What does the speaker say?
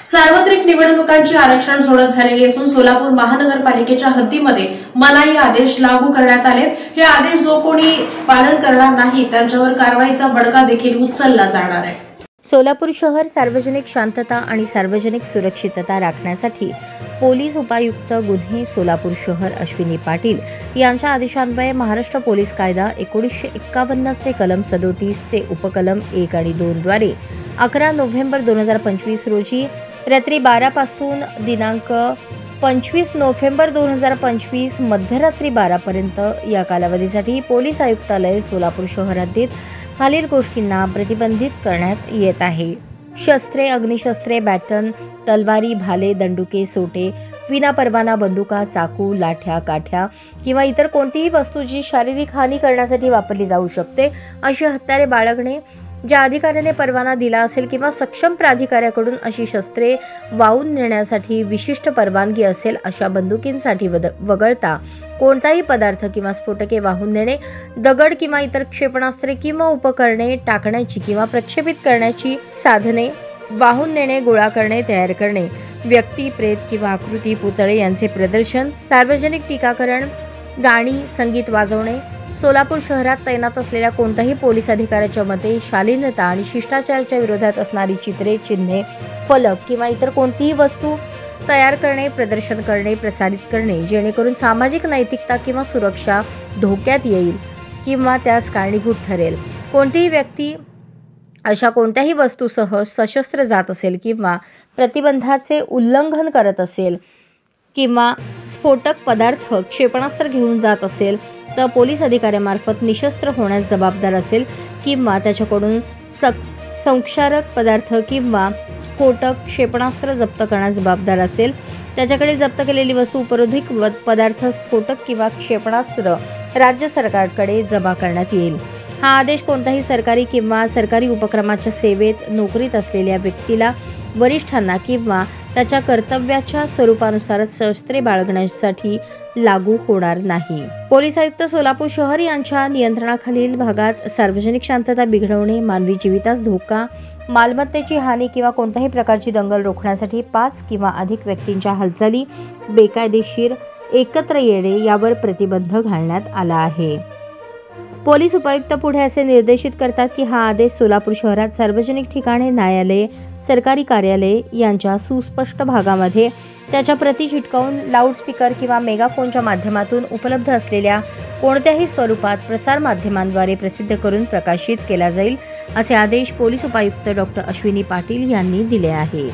सार्वत्रिक निवडणुकांची आरक्षण सोडत झालेली असून सोलापूर महानगरपालिकेच्या हद्दीमध्ये मनाई आदेश लागू करण्यात आले। हे आदेश जो कोणी पालन करणार नाही त्यांच्यावर कारवाईचा बडगा देखील उचलला जाणार आहे। सोलापूर शहर सार्वजनिक शांतता आणि सार्वजनिक सुरक्षितता राखण्यासाठी पोलीस उपायुक्त गुन्हे सोलापूर शहर अश्विनी पाटील यांच्या आदेशान्वये महाराष्ट्र पोलीस कायदा 1951 चे कलम 37 चे उपकलम 1 आणि 2 द्वारे 11 नोव्हेंबर 2025 रोजी रात्री 12 पासून दिनांक 25 नोव्हेंबर 2025 मध्यरात्री 12 पर्यंत या कालावधीसाठी पोलीस आयुक्तालय सोलापूर शहर हद्दीत खालील गोष्टींना प्रतिबंधित करण्यात येत आहे। शस्त्रे, अग्निशस्त्रे, बॅटन, तलवारी, भाले, दंडुके, सोटे, विनापरवाना बंदुका, चाकू, लाठ्या, काठ्या किंवा इतर कोणतीही वस्तू जी शारीरिक हानी करण्यासाठी वापरली जाऊ शकते अशी हत्यारे बाळगणे, ज्या अधिकाऱ्याने परवाना दिला असेल किंवा सक्षम प्राधिकाऱ्याकडून अशी शस्त्रे वाहून नेण्यासाठी विशिष्ट परवानगी असेल अशा बंदुकींसाठी वगळता कोणताही पदार्थ किंवा स्फोटके वाहून नेणे, दगड किंवा इतर क्षेपणास्त्रे किंवा उपकरणे टाकण्याची किंवा प्रक्षेपित करण्याची साधने वाहून नेणे, गोळा करणे, तयार करणे, व्यक्ती, प्रेत किंवा आकृती, पुतळे यांचे प्रदर्शन, सार्वजनिक टीकाकरण, गाणी, संगीत वाजवणे, सोलापूर शहरात तैनात असलेल्या कोणत्याही पोलीस अधिकाऱ्याच्या मते शालीनता आणि शिष्टाचाराच्या विरोधात असणारी चित्रे, चिन्हे, फलक किंवा इतर कोणतीही वस्तू तयार करणे, प्रदर्शन करणे, प्रसारित करणे जेणेकरून सामाजिक नैतिकता किंवा सुरक्षा धोक्यात येईल किंवा त्यास कारणीभूत ठरेल। कोणतीही व्यक्ती अशा कोणत्याही वस्तूसह सशस्त्र जात असेल किंवा प्रतिबंधाचे उल्लंघन करत असेल किंवा स्फोटक पदार्थ, क्षेपणास्त्र घेऊन जात असेल तर पोलीस अधिकाऱ्यामार्फत निशस्त्र होण्यास जबाबदार असेल किंवा त्याच्याकडून संक्षारक पदार्थ किंवा स्फोटक क्षेपणास्त्र जप्त करण्यास जबाबदार असेल, त्याच्याकडे जप्त केलेली वस्तू, उपरोधिक पदार्थ, स्फोटक किंवा क्षेपणास्त्र राज्य सरकारकडे जमा करण्यात येईल। हा आदेश कोणताही सरकारी किंवा सरकारी उपक्रमाच्या सेवेत नोकरीत असलेल्या व्यक्तीला, वरिष्ठांना किंवा त्याच्या कर्तव्याच्या स्वरूपानुसार शस्त्रे बाळगण्यासाठी लागू होणार नाही। पोलीस आयुक्त सोलापूर शहर यांच्या नियंत्रणाखालील भागात सार्वजनिक शांतता बिघडवणे, मानवी जीवितास धोका, मालमत्तेची हानी किंवा कोणत्याही प्रकारची दंगल रोखण्यासाठी 5 किंवा अधिक व्यक्तींच्या हालचाली बेकायदेशीर एकत्र येणे यावर प्रतिबंध घालण्यात आला आहे। पोलीस उपायुक्त पुढे असे निर्देशित करतात की हा आदेश सोलापूर शहरात सार्वजनिक ठिकाणे, न्यायालये, सरकारी कार्यालये यांच्या सुस्पष्ट भागामध्ये त्याच्या प्रती चिटकवून लाऊडस्पीकर किंवा मेगाफोनच्या माध्यमातून उपलब्ध असलेल्या कोणत्याही स्वरूपात प्रसार माध्यमांद्वारे प्रसिद्ध करून प्रकाशित केला जाईल, असे आदेश पोलीस उपायुक्त डॉ. अश्विनी पाटील यांनी दिले आहे।